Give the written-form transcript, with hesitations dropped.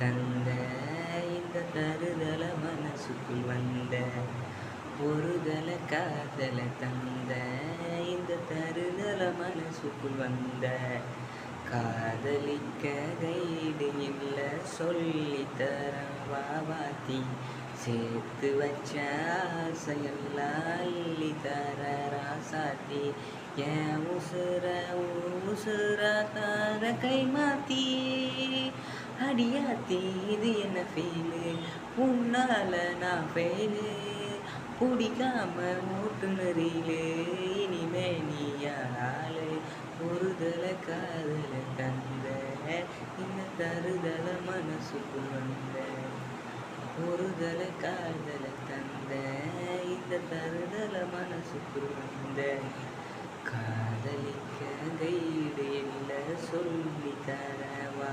தந்த இந்த தருதல மனசுக்குள் வந்த ஒருதல காதல தந்த இந்த தருதல மனசுக்குள் வந்த காதலிக்க கைடு இல்ல சொல்லித்தர வாவாத்தி சேர்த்து வச்ச ஆசையெல்லாம் அள்ளி தர ராசாத்தி என் உசுர தார கை மாத்தி அடியாத்தி இது என்ன ஃபீலு உன்னால நான் ஃபெயிலு பிடிக்காம ஓட்டுநரிலே இனிமே நீ ஆளு ஒருதல காதல தந்த இந்த தருதல மனசுக்குள் வந்த ஒருதல காதல தந்த இந்த தருதல மனசுக்குள் வந்த காதலிக்க கைடு இல்ல சொல்லி தரவா